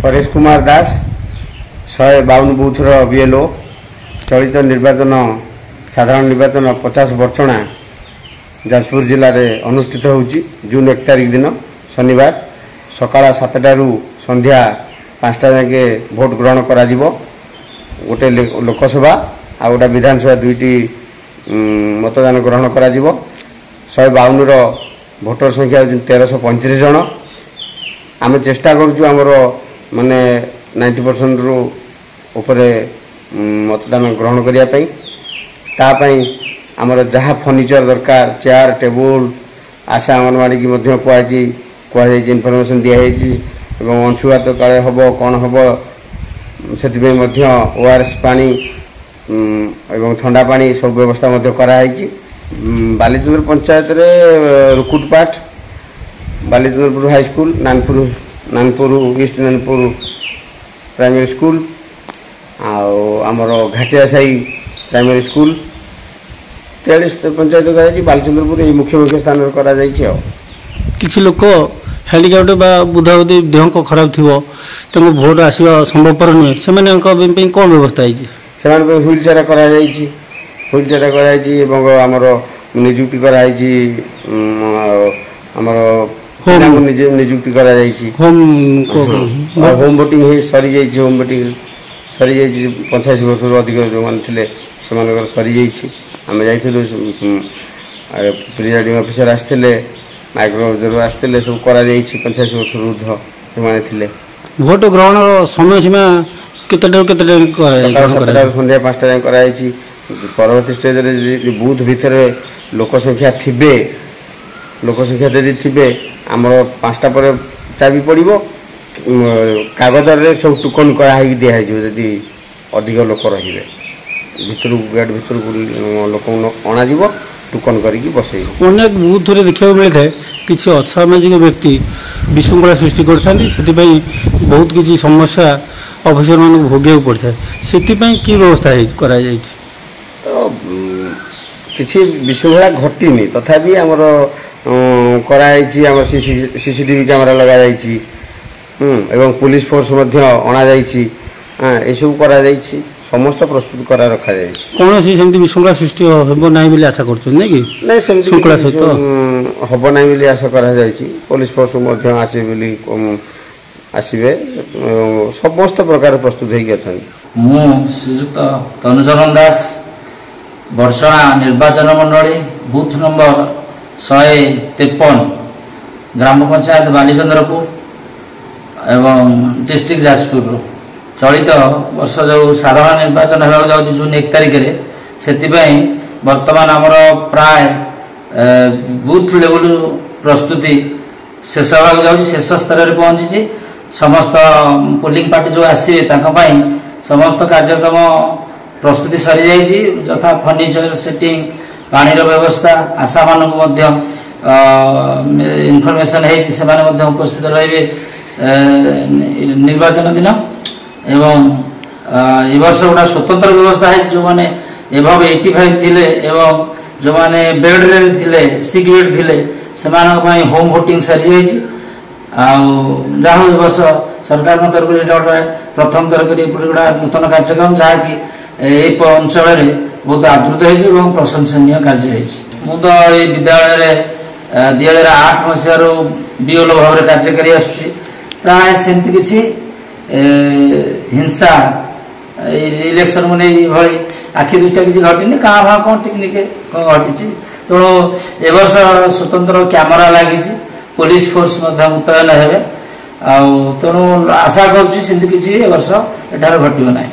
Paresh Kumar Das 152 बूथर BLO चलित निर्वाचन साधारण निर्वाचन 50 वर्षणा जाजपुर जिले में अनुष्ठित होउची जून 1 तारिख दिन शनिवार सकाळ 7टारू संध्या 5टा जाके भोट ग्रहण करा जिवो। गोटे लोकसभा आ गोटे विधानसभा दुईटी मतदान ग्रहण करा जिवो। 152 रो भोटर संख्या 1335 जन। आम चेष्टा करूँ आमर माने 90% रु उपरे मतदान ग्रहण करने आमर जहाँ फर्निचर दरकार चेयर टेबुल आशा अंगनवाड़ी की कहुई इनफर्मेशन दिखाई अंशुघात काले हम कौन हम से ओआरएस पानी एवं ठंडा पानी सब व्यवस्था कराई। बालीचंद्र पंचायत रे Rukutpat Balichandrapur high school Nanpur east Nanpur primary school आमर घाटिया साई प्राइमरी स्कूल 43 पंचायत कराई। बालीचंद्रपुर ये मुख्य मुख्य स्थान किसी लोक हेलिकप्टर बा बुधाबुधी देह खराब थी भोट आसवा संभवपर नुहे से कौन व्यवस्था है व्हील चेयर करामर निजुक्ति कराई निजुक्ति होम वोटिंग सरी जाइए होम वोटिंग सरी जाइए 85 वर्ष अधिक जो मैंने से सरी जाइए। आम जाइलु प्रिजाइडिंग ऑफिसर आसते माइक्रो ऑब्जर्वर आसते सब कर 85 वर्ष ऊर्ध जो भोट ग्रहण समय सीमा संध्या 5टा जाए कराई। परवर्ती स्टेज बूथ भितर लोक संख्या यदि थे आमर 5टा पर चाबी पड़ो कागज सब टोकन कराई दिखाई जदि अधिक लोक रे भितर गेट भितर लोक अणाज टोकन करके बसई। अनेक बूथ देखा मिलता है किसी असामाजिक व्यक्ति विशृंखला सृष्टि करते बहुत किसी समस्या ऑफिसर मान भोगे पड़ता है से कि व्यवस्था कराई किसी विशृंखला घटनी तथापि आमर कराई आम सीसीटीवी कैमेरा लगा एवं पुलिस फोर्स अणा सब करा समस्त प्रस्तुत करा रखा कौन सी विशृंखला सृष्टि हम ना आशा कर श्रृंखला सहित हम ना आशा करा पुलिस फोर्स आसवे समस्त प्रकार प्रस्तुत श्रीजुक्त तनुचरण दास वर्षणा निर्वाचन मंडली बूथ नंबर 153 ग्राम पंचायत बालीचंद्रपुर एवं डिस्ट्रिक्ट जाजपुर चलित वर्ष जो साधारण निर्वाचन होगा जून 1 तारिख से बर्तमान आमर प्राय बूथ लेवल प्रस्तुति शेष होगा शेष स्तर में पहुंची। समस्त पोलिंग पार्टी जो आसवे समस्त कार्यक्रम प्रस्तुति सरी जाइए यथा फर्निचर सेटिंग पानी व्यवस्था आशा मानक इनफर्मेशन है उपस्थित रहे निर्वाचन दिन एवं ए वर्ष गोटा स्वतंत्र व्यवस्था है जो मैंने एभव 85 थिले एवं जो मैंने बेड रे थिले सिक बेड थिले से होम वोटिंग सरी जाइए। जहाँ ए वर्ष सरकार तरफ गोटे प्रथम तरह गोटा नूतन कार्यक्रम जहाँकि अंचल बहुत आदृत हो प्रशंसनीय कार्य हो तो ये विद्यालय 2008 मसीह बीएलओ भाव में कार्य कर प्राय सेमती किसी हिंसा इलेक्शन में नहीं आखि दृष्टि किसी घटनी क्या भाव कौन टेक्निक घटी तेणु ए वर्ष स्वतंत्र कैमेरा लगी पुलिस फोर्स मुतयन है तेणु आशा करुँच किसी ए वर्ष एठार घटना ना।